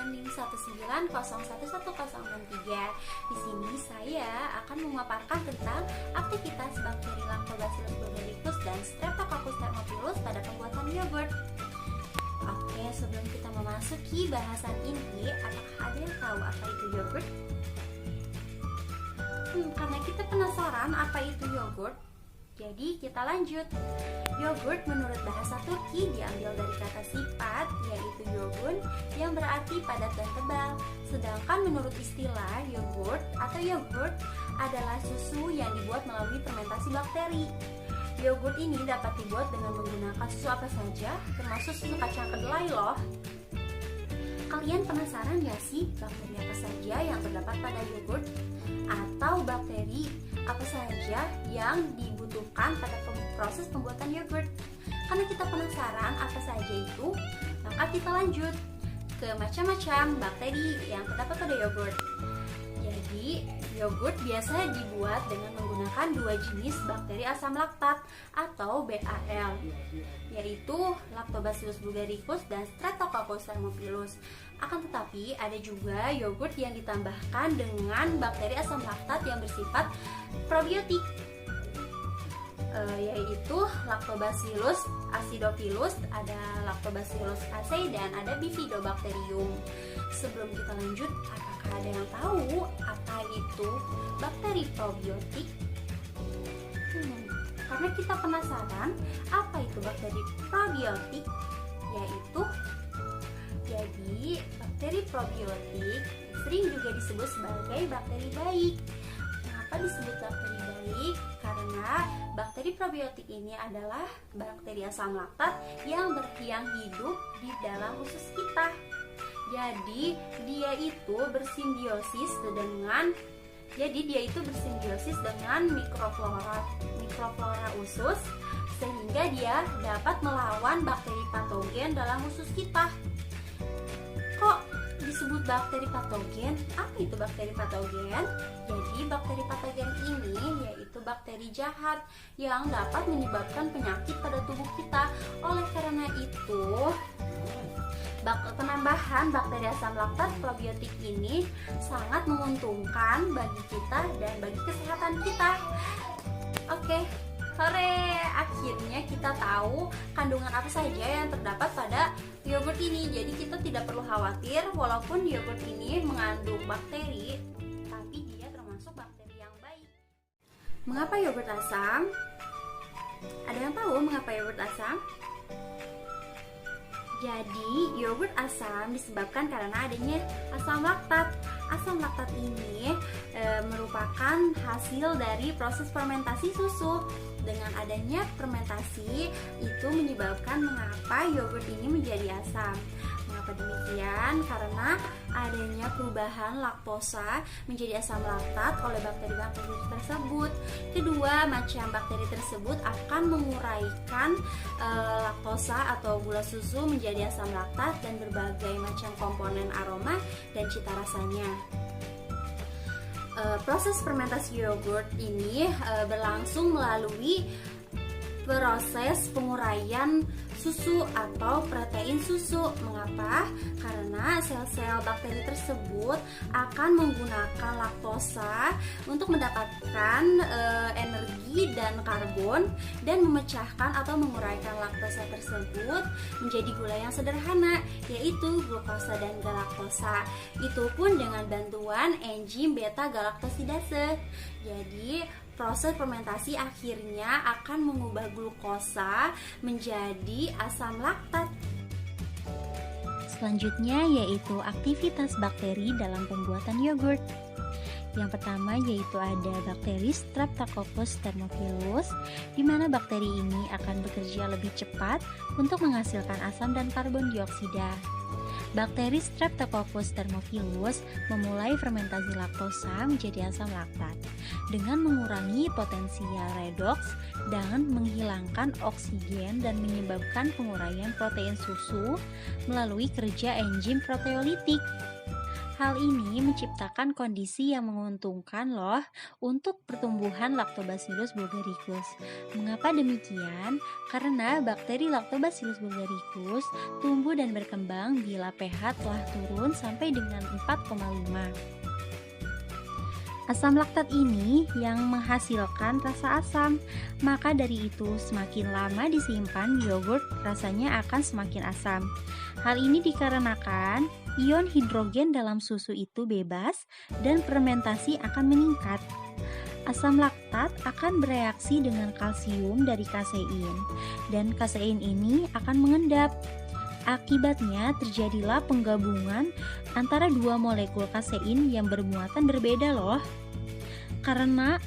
dengan NIM 190111063. Di sini saya akan memaparkan tentang aktivitas bakteri Lactobacillus bulgaricus dan Streptococcus thermophilus pada pembuatan yogurt. Oke, sebelum kita memasuki bahasan inti, apakah ada yang tahu apa itu yogurt? Karena kita penasaran apa itu yogurt, jadi kita lanjut. Yogurt menurut bahasa Turki diambil dari kata sifat, yaitu yogun, yang berarti padat dan tebal. Sedangkan menurut istilah yogurt atau yogurt adalah susu yang dibuat melalui fermentasi bakteri. Yogurt ini dapat dibuat dengan menggunakan susu apa saja, termasuk susu kacang kedelai loh. Kalian penasaran gak sih bakteri apa saja yang terdapat pada yogurt? Atau bakteri apa saja yang dibutuhkan pada proses pembuatan yogurt? Karena kita penasaran apa saja itu, maka kita lanjut ke macam-macam bakteri yang terdapat pada yogurt. Jadi, yogurt biasa dibuat dengan menggunakan dua jenis bakteri asam laktat atau BAL, yaitu Lactobacillus bulgaricus dan Streptococcus thermophilus. Akan tetapi ada juga yogurt yang ditambahkan dengan bakteri asam laktat yang bersifat probiotik, yaitu Lactobacillus acidophilus, ada Lactobacillus casei, dan ada Bifidobacterium. Sebelum kita lanjut, apakah ada yang tahu apa itu bakteri probiotik? Karena kita penasaran apa itu bakteri probiotik, yaitu bakteri probiotik sering juga disebut sebagai bakteri baik. Mengapa disebut bakteri baik? Karena bakteri probiotik ini adalah bakteri asam laktat yang hidup di dalam usus kita. Jadi dia itu bersimbiosis dengan mikroflora usus, sehingga dia dapat melawan bakteri patogen dalam usus kita. Kok disebut bakteri patogen? Apa itu bakteri patogen? Jadi bakteri patogen ini yaitu bakteri jahat yang dapat menyebabkan penyakit pada tubuh kita. Oleh karena itu, penambahan bakteri asam laktat probiotik ini sangat menguntungkan bagi kita dan bagi kesehatan kita. Oke, hore! Akhirnya kita tahu kandungan apa saja yang terdapat pada yogurt ini. Jadi kita tidak perlu khawatir walaupun yogurt ini mengandung bakteri, tapi dia termasuk bakteri yang baik. Mengapa yogurt asam? Ada yang tahu mengapa yogurt asam? Jadi, yogurt asam disebabkan karena adanya asam laktat. Asam laktat ini merupakan hasil dari proses fermentasi susu. Dengan adanya fermentasi, itu menyebabkan mengapa yogurt ini menjadi asam. Mengapa demikian? Karena adanya perubahan laktosa menjadi asam laktat oleh bakteri-bakteri tersebut. Kedua macam bakteri tersebut akan menguraikan laktosa atau gula susu menjadi asam laktat dan berbagai macam komponen aroma dan cita rasanya. Proses fermentasi yogurt ini berlangsung melalui proses penguraian susu atau protein susu. Mengapa? Karena sel-sel bakteri tersebut akan menggunakan laktosa untuk mendapatkan energi dan karbon dan memecahkan atau menguraikan laktosa tersebut menjadi gula yang sederhana, yaitu glukosa dan galaktosa. Itu pun dengan bantuan enzim beta galaktosidase. Jadi proses fermentasi akhirnya akan mengubah glukosa menjadi asam laktat. Selanjutnya yaitu aktivitas bakteri dalam pembuatan yogurt. Yang pertama yaitu ada bakteri Streptococcus thermophilus, di mana bakteri ini akan bekerja lebih cepat untuk menghasilkan asam dan karbon dioksida. Bakteri Streptococcus thermophilus memulai fermentasi laktosa menjadi asam laktat dengan mengurangi potensial redoks dan menghilangkan oksigen dan menyebabkan penguraian protein susu melalui kerja enzim proteolitik. Hal ini menciptakan kondisi yang menguntungkan loh untuk pertumbuhan Lactobacillus bulgaricus. Mengapa demikian? Karena bakteri Lactobacillus bulgaricus tumbuh dan berkembang bila pH telah turun sampai dengan 4,5. Asam laktat ini yang menghasilkan rasa asam, maka dari itu semakin lama disimpan yogurt rasanya akan semakin asam. Hal ini dikarenakan ion hidrogen dalam susu itu bebas dan fermentasi akan meningkat. Asam laktat akan bereaksi dengan kalsium dari kasein dan kasein ini akan mengendap. Akibatnya terjadilah penggabungan antara dua molekul kasein yang bermuatan berbeda loh. Karena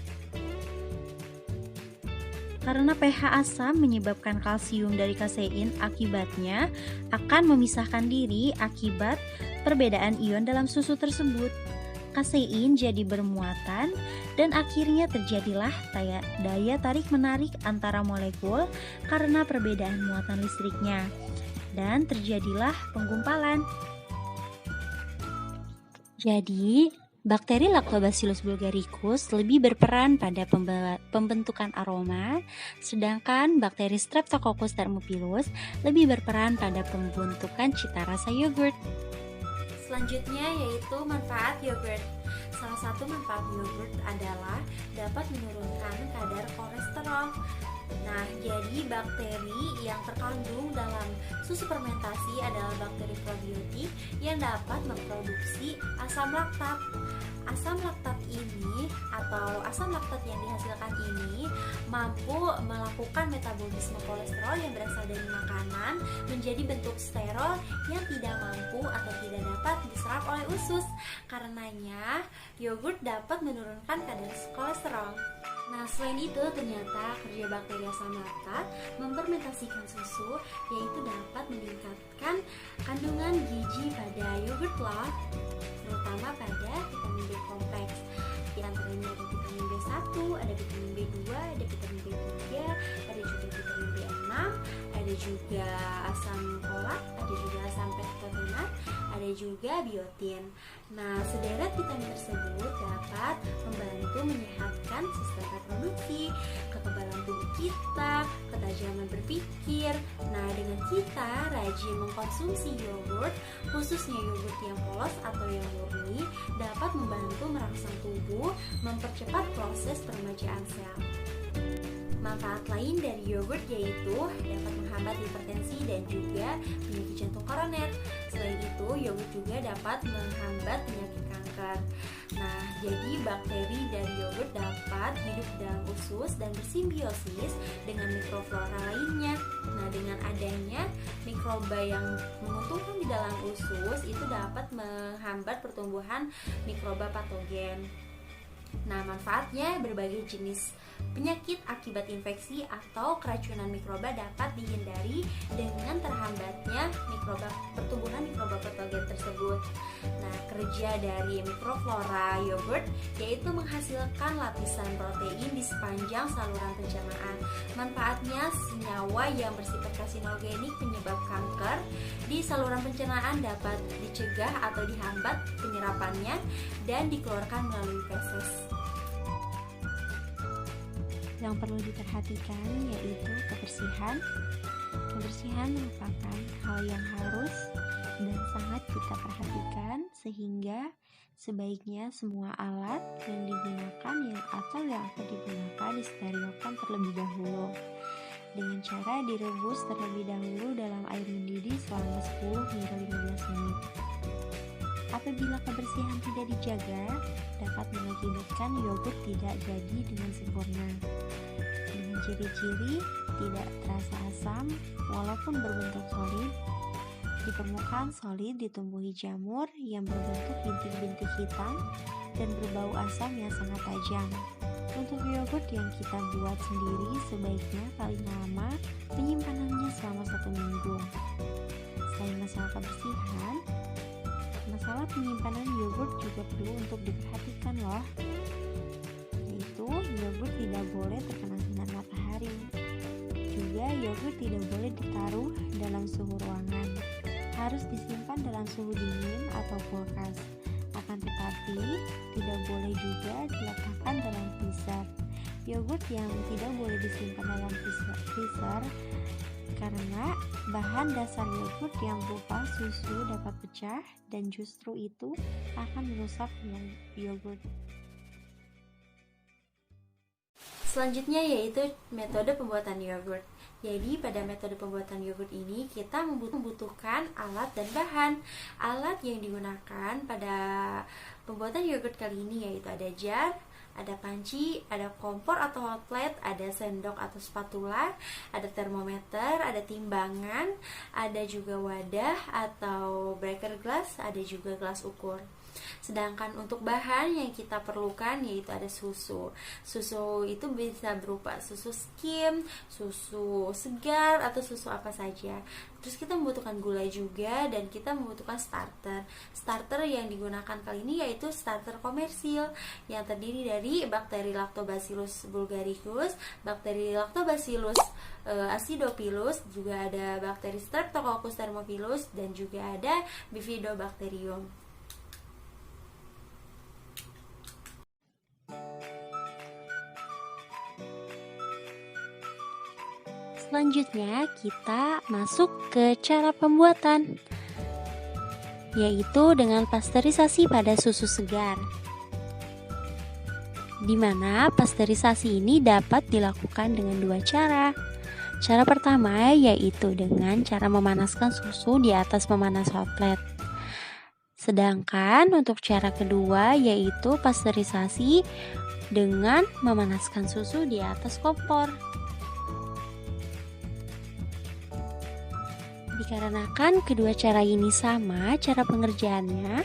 pH asam menyebabkan kalsium dari kasein, akibatnya akan memisahkan diri akibat perbedaan ion dalam susu tersebut. Kasein jadi bermuatan dan akhirnya terjadilah daya tarik-menarik antara molekul karena perbedaan muatan listriknya. Dan terjadilah penggumpalan. Jadi, bakteri Lactobacillus bulgaricus lebih berperan pada pembentukan aroma, sedangkan bakteri Streptococcus thermophilus lebih berperan pada pembentukan cita rasa yogurt. Selanjutnya yaitu manfaat yogurt. Salah satu manfaat yogurt adalah dapat menurunkan kadar kolesterol. Nah, jadi bakteri yang terkandung dalam susu fermentasi adalah bakteri probiotik yang dapat memproduksi asam laktat. Asam laktat ini atau asam laktat yang dihasilkan ini mampu melakukan metabolisme kolesterol yang berasal dari makanan menjadi bentuk sterol yang tidak mampu atau tidak dapat diserap oleh usus. Karenanya, yogurt dapat menurunkan kadar kolesterol. Nah, selain itu ternyata kerja bakteri asam laktat memfermentasikan susu, yaitu dapat meningkatkan kandungan gizi pada yogurt loh, terutama pada vitamin B kompleks. Di antaranya ada vitamin B1, ada vitamin B2, ada vitamin B3, ada juga vitamin B6, ada juga asam folat, ada juga asam pertogenat, ada juga biotin. Nah, sederet vitamin tersebut dapat membantu menyehatkan sistem reproduksi, kekebalan tubuh kita, ketajaman berpikir. Nah, dengan kita rajin mengkonsumsi yogurt, khususnya yogurt yang polos atau yang murni, dapat membantu merangsang tubuh, mempercepat proses peremajaan sel. Manfaat lain dari yogurt yaitu dapat menghambat hipertensi dan juga penyakit jantung koroner. Selain itu, yogurt juga dapat menghambat penyakit kanker. Nah, jadi bakteri dari yogurt dapat hidup dalam usus dan bersimbiosis dengan mikroflora lainnya. Nah, dengan adanya mikroba yang menguntungkan di dalam usus, itu dapat menghambat pertumbuhan mikroba patogen. Nah, manfaatnya berbagai jenis penyakit akibat infeksi atau keracunan mikroba dapat dihindari dengan terhambatnya pertumbuhan mikroba patogen tersebut. Nah, kerja dari mikroflora yogurt yaitu menghasilkan lapisan protein di sepanjang saluran pencernaan. Manfaatnya, senyawa yang bersifat karsinogenik penyebab kanker di saluran pencernaan dapat dicegah atau dihambat penyerapannya dan dikeluarkan melalui feses. Yang perlu diperhatikan yaitu kebersihan. Kebersihan merupakan hal yang harus dan sangat kita perhatikan, sehingga sebaiknya semua alat yang digunakan atau yang akan digunakan disterilkan terlebih dahulu dengan cara direbus terlebih dahulu dalam air mendidih selama 10 hingga 15 menit. Apabila kebersihan tidak dijaga, dapat mengakibatkan yogurt tidak jadi dengan sempurna. Dengan ciri-ciri tidak terasa asam walaupun berbentuk solid. Di permukaan solid ditumbuhi jamur yang berbentuk bintik-bintik hitam dan berbau asam yang sangat tajam. Untuk yogurt yang kita buat sendiri, sebaiknya paling lama penyimpanannya selama 1 minggu. Selain masalah kebersihan, masalah penyimpanan yogurt juga perlu untuk diperhatikan loh, yaitu yogurt tidak boleh terkena sinar matahari. Juga yogurt tidak boleh ditaruh dalam suhu ruangan, harus disimpan dalam suhu dingin atau kulkas. akan tetapi tidak boleh juga diletakkan dalam freezer. Yogurt yang tidak boleh disimpan dalam freezer karena bahan dasar yogurt yang berupa susu dapat pecah dan justru itu akan merusak yogurt. Selanjutnya yaitu metode pembuatan yogurt. Jadi pada metode pembuatan yogurt ini kita membutuhkan alat dan bahan. Alat yang digunakan pada pembuatan yogurt kali ini yaitu ada jar, ada panci, ada kompor atau hot plate, ada sendok atau spatula, ada termometer, ada timbangan, ada juga wadah atau breaker glass, ada juga gelas ukur. Sedangkan untuk bahan yang kita perlukan yaitu ada susu. Susu itu bisa berupa susu skim, susu segar, atau susu apa saja. Terus kita membutuhkan gula juga dan kita membutuhkan starter. Starter yang digunakan kali ini yaitu starter komersil yang terdiri dari bakteri Lactobacillus bulgaricus, bakteri Lactobacillus acidophilus, juga ada bakteri Streptococcus thermophilus dan juga ada Bifidobacterium. Selanjutnya kita masuk ke cara pembuatan, yaitu dengan pasteurisasi pada susu segar, di mana pasteurisasi ini dapat dilakukan dengan dua cara. Cara pertama yaitu dengan cara memanaskan susu di atas pemanas hot plate. Sedangkan untuk cara kedua yaitu pasteurisasi dengan memanaskan susu di atas kompor. Dikarenakan kedua cara ini sama cara pengerjaannya,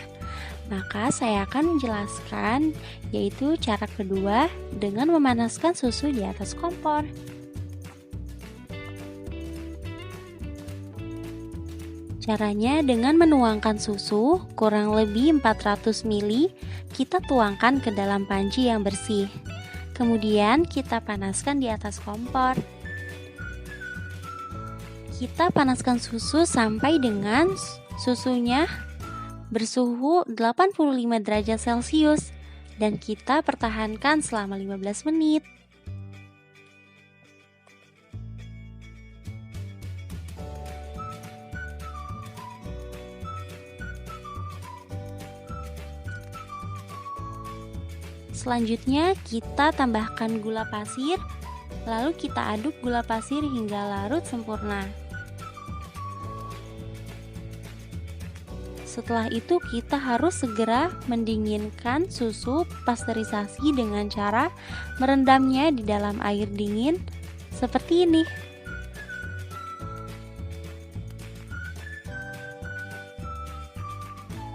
maka saya akan menjelaskan yaitu cara kedua dengan memanaskan susu di atas kompor. Caranya dengan menuangkan susu kurang lebih 400 ml, kita tuangkan ke dalam panci yang bersih. Kemudian kita panaskan di atas kompor. Kita panaskan susu sampai dengan susunya bersuhu 85 derajat Celcius dan kita pertahankan selama 15 menit. Selanjutnya kita tambahkan gula pasir, lalu kita aduk gula pasir hingga larut sempurna. Setelah itu kita harus segera mendinginkan susu pasteurisasi dengan cara merendamnya di dalam air dingin seperti ini.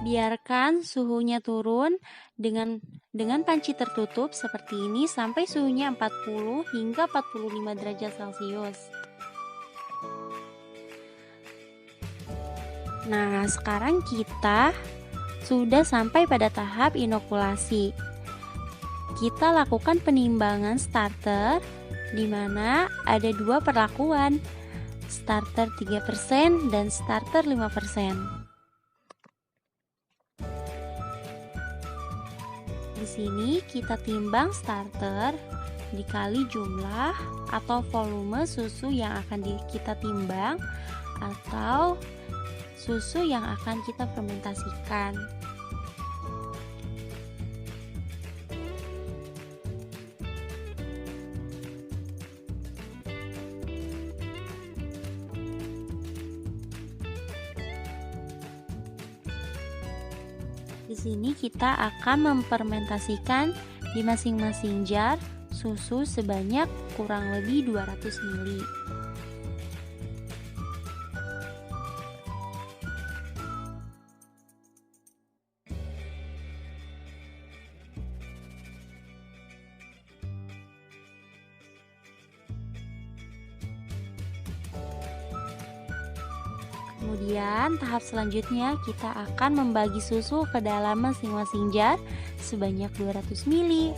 Biarkan suhunya turun dengan panci tertutup seperti ini sampai suhunya 40 hingga 45 derajat Celcius. Nah, sekarang kita sudah sampai pada tahap inokulasi. Kita lakukan penimbangan starter di mana ada dua perlakuan, starter 3% dan starter 5%. Di sini kita timbang starter dikali jumlah atau volume susu yang akan kita timbang atau susu yang akan kita fermentasikan. Di sini kita akan memfermentasikan di masing-masing jar susu sebanyak kurang lebih 200 ml. Kemudian tahap selanjutnya kita akan membagi susu ke dalam masing-masing jar sebanyak 200 ml.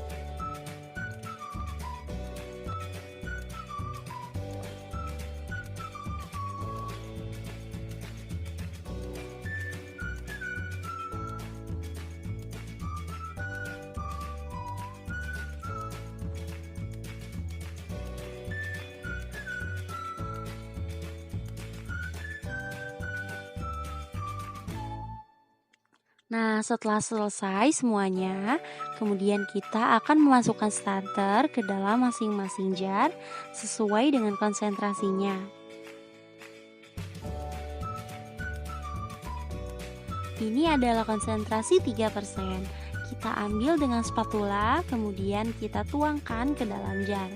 Nah, setelah selesai semuanya, kemudian kita akan memasukkan starter ke dalam masing-masing jar sesuai dengan konsentrasinya. Ini adalah konsentrasi 3%. Kita ambil dengan spatula, kemudian kita tuangkan ke dalam jar.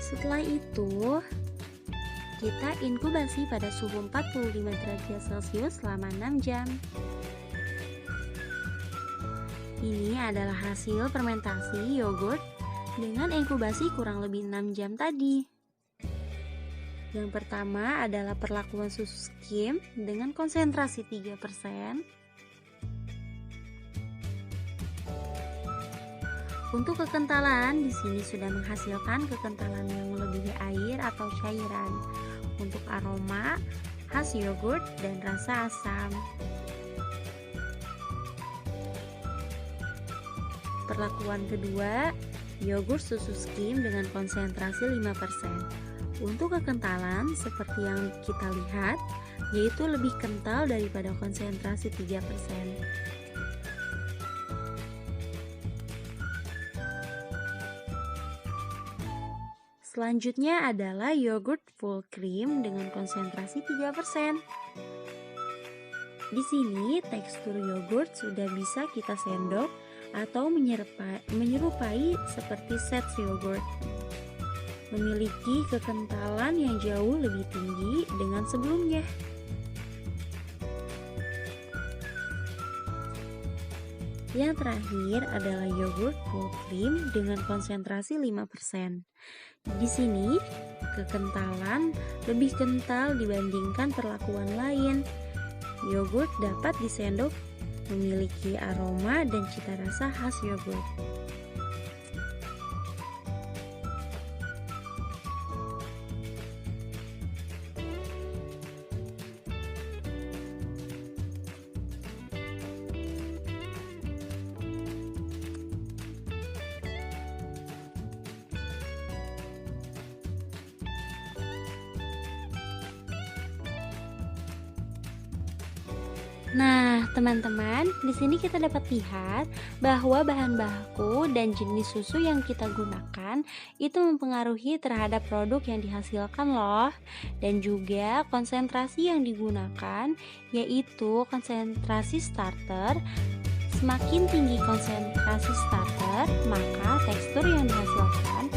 Setelah itu, kita inkubasi pada suhu 45 derajat Celcius selama 6 jam. Ini adalah hasil fermentasi yogurt dengan inkubasi kurang lebih 6 jam tadi. Yang pertama adalah perlakuan susu skim dengan konsentrasi 3%. Untuk kekentalan, di sini sudah menghasilkan kekentalan yang melebihi air atau cairan. Untuk aroma, khas yogurt dan rasa asam. Perlakuan kedua, yogurt susu skim dengan konsentrasi 5%. Untuk kekentalan, seperti yang kita lihat, yaitu lebih kental daripada konsentrasi 3%. Selanjutnya adalah yogurt full cream dengan konsentrasi 3%. Di sini tekstur yogurt sudah bisa kita sendok atau menyerupai seperti set yogurt. Memiliki kekentalan yang jauh lebih tinggi dengan sebelumnya. Yang terakhir adalah yogurt full cream dengan konsentrasi 5%. Di sini, kekentalan lebih kental dibandingkan perlakuan lain. Yogurt dapat disendok, memiliki aroma dan cita rasa khas yogurt. Nah, teman-teman, di sini kita dapat lihat bahwa bahan baku dan jenis susu yang kita gunakan itu mempengaruhi terhadap produk yang dihasilkan loh. Dan juga konsentrasi yang digunakan yaitu konsentrasi starter. Semakin tinggi konsentrasi starter, maka tekstur yang dihasilkan